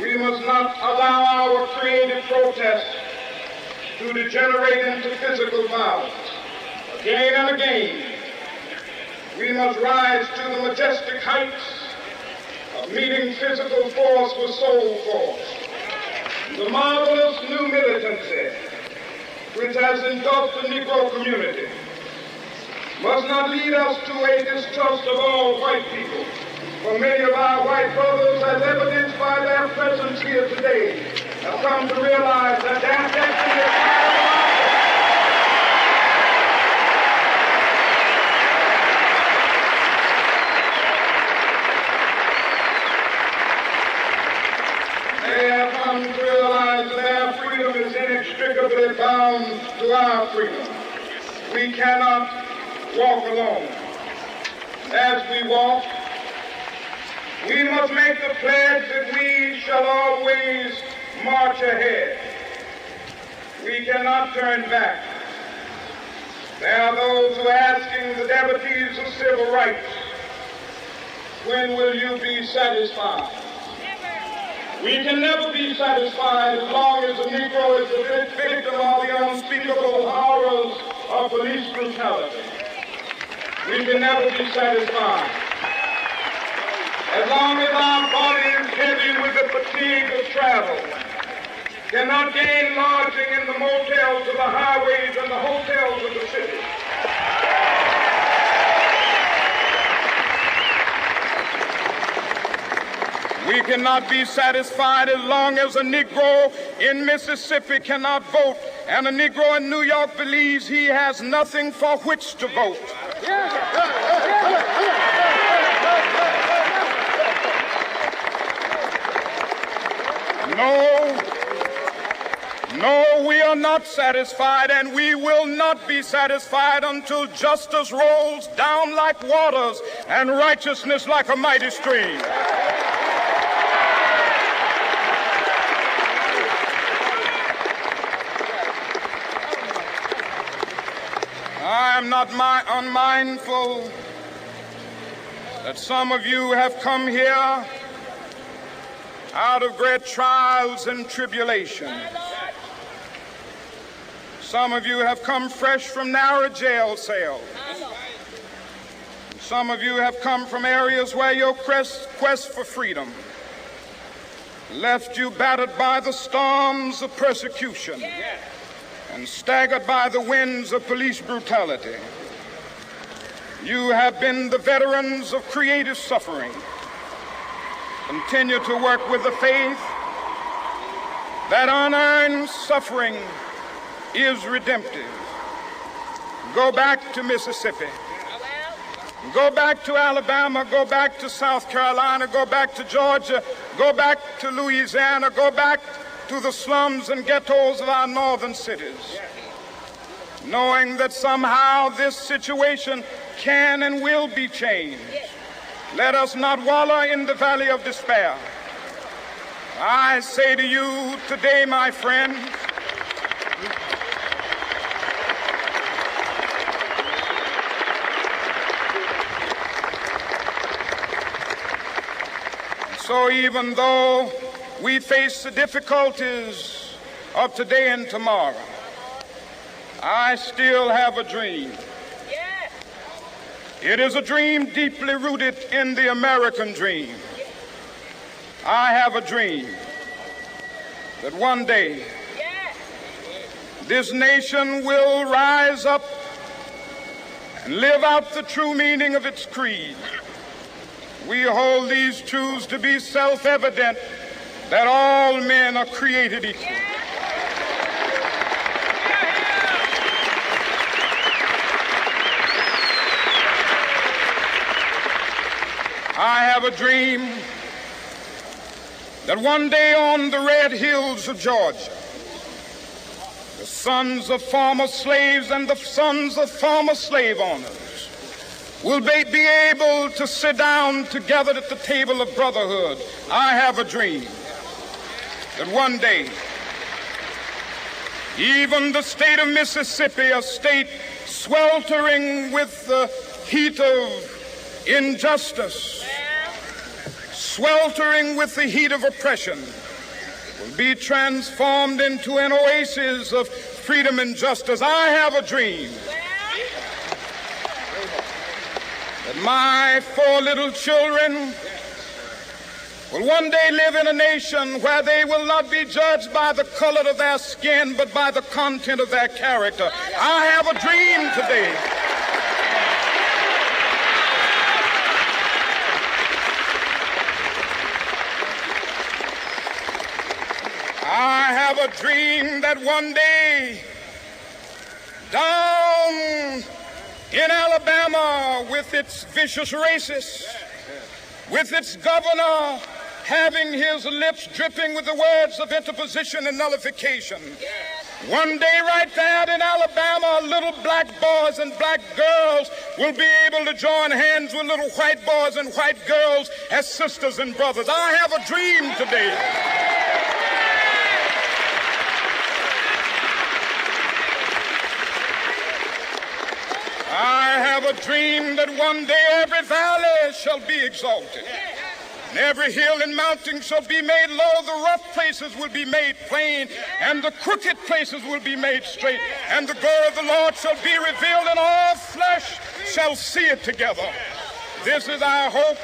We must not allow our creative protest to degenerate into physical violence. Again and again, we must rise to the majestic heights of meeting physical force with soul force. The marvelous new militancy which has engulfed the Negro community must not lead us to a distrust of all white people. For many of our white brothers, as evidenced by their presence here today, have come to realize that their destiny is not They have come to realize that their freedom is inextricably bound to our freedom. We cannot walk alone. As we walk, we must make the pledge that we shall always march ahead. We cannot turn back. There are those who are asking the devotees of civil rights, when will you be satisfied? We can never be satisfied as long as the Negro is the victim of the unspeakable horrors of police brutality. We can never be satisfied as long as our body is heavy with the fatigue of travel, cannot gain lodging in the motels of the highways and the hotels of the city. We cannot be satisfied as long as a Negro in Mississippi cannot vote and a Negro in New York believes he has nothing for which to vote. No, we are not satisfied, and we will not be satisfied until justice rolls down like waters and righteousness like a mighty stream. I am not unmindful that some of you have come here out of great trials and tribulations. Some of you have come fresh from narrow jail cells. Some of you have come from areas where your quest for freedom left you battered by the storms of persecution and staggered by the winds of police brutality. You have been the veterans of creative suffering. Continue to work with the faith that unearned suffering is redemptive. Go back to Mississippi. Go back to Alabama. Go back to South Carolina. Go back to Georgia. Go back to Louisiana. Go back to the slums and ghettos of our northern cities, knowing that somehow this situation can and will be changed. Let us not wallow in the valley of despair. I say to you today, my friends, so even though we face the difficulties of today and tomorrow, I still have a dream. It is a dream deeply rooted in the American dream. I have a dream that one day this nation will rise up and live out the true meaning of its creed. We hold these truths to be self-evident, that all men are created equal. I have a dream that one day on the red hills of Georgia, the sons of former slaves and the sons of former slave owners will be able to sit down together at the table of brotherhood. I have a dream that one day, even the state of Mississippi, a state sweltering with the heat of injustice, sweltering with the heat of oppression, will be transformed into an oasis of freedom and justice. I have a dream that my 4 little children will one day live in a nation where they will not be judged by the color of their skin, but by the content of their character. I have a dream today. I have a dream that one day down in Alabama, with its vicious racists, with its governor having his lips dripping with the words of interposition and nullification. One day right there in Alabama, little black boys and black girls will be able to join hands with little white boys and white girls as sisters and brothers. I have a dream today. I have a dream that one day every valley shall be exalted, and every hill and mountain shall be made low. The rough places will be made plain, and the crooked places will be made straight. And the glory of the Lord shall be revealed, and all flesh shall see it together. This is our hope.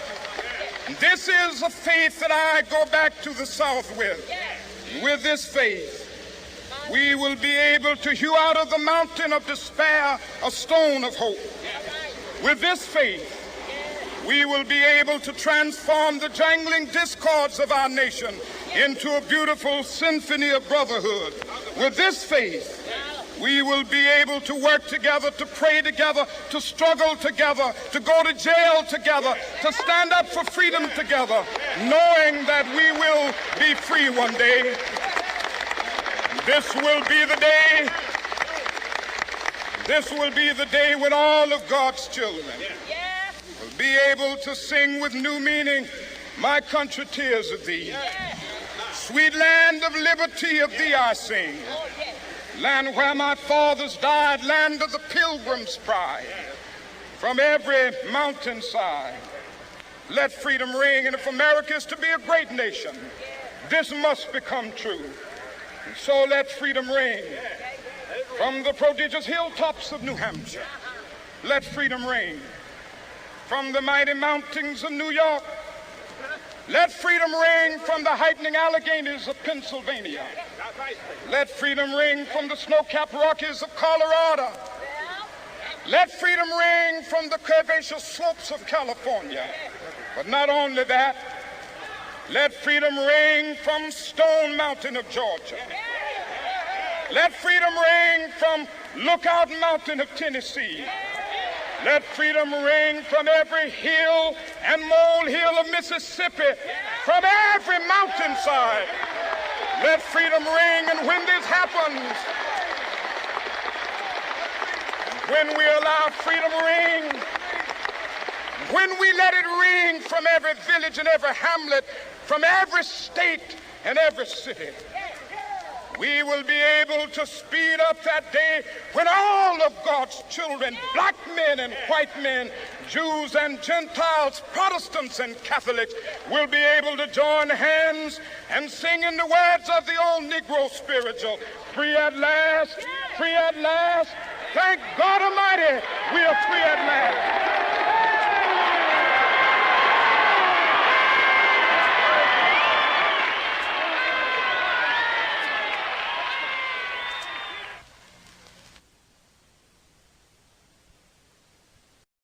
This is a faith that I go back to the South with. With this faith, we will be able to hew out of the mountain of despair a stone of hope. With this faith, we will be able to transform the jangling discords of our nation into a beautiful symphony of brotherhood. With this faith, we will be able to work together, to pray together, to struggle together, to go to jail together, to stand up for freedom together, knowing that we will be free one day. This will be the day. This will be the day when all of God's children will be able to sing with new meaning, "My country, tears of thee. Sweet land of liberty, of thee I sing. Land where my fathers died, land of the pilgrim's pride. From every mountainside, let freedom ring. And if America is to be a great nation, this must become true. And so let freedom ring from the prodigious hilltops of New Hampshire. Let freedom ring from the mighty mountains of New York. Let freedom ring from the heightening Alleghenies of Pennsylvania. Let freedom ring from the snow-capped Rockies of Colorado. Let freedom ring from the curvaceous slopes of California. But not only that, let freedom ring from Stone Mountain of Georgia. Let freedom ring from Lookout Mountain of Tennessee. Let freedom ring from every hill and molehill of Mississippi, from every mountainside. Let freedom ring, and when this happens, when we allow freedom ring, when we let it ring from every village and every hamlet, from every state and every city, we will be able to speed up that day when all of God's children, black men and white men, Jews and Gentiles, Protestants and Catholics, will be able to join hands and sing in the words of the old Negro spiritual, "Free at last, free at last. Thank God Almighty, we are free at last."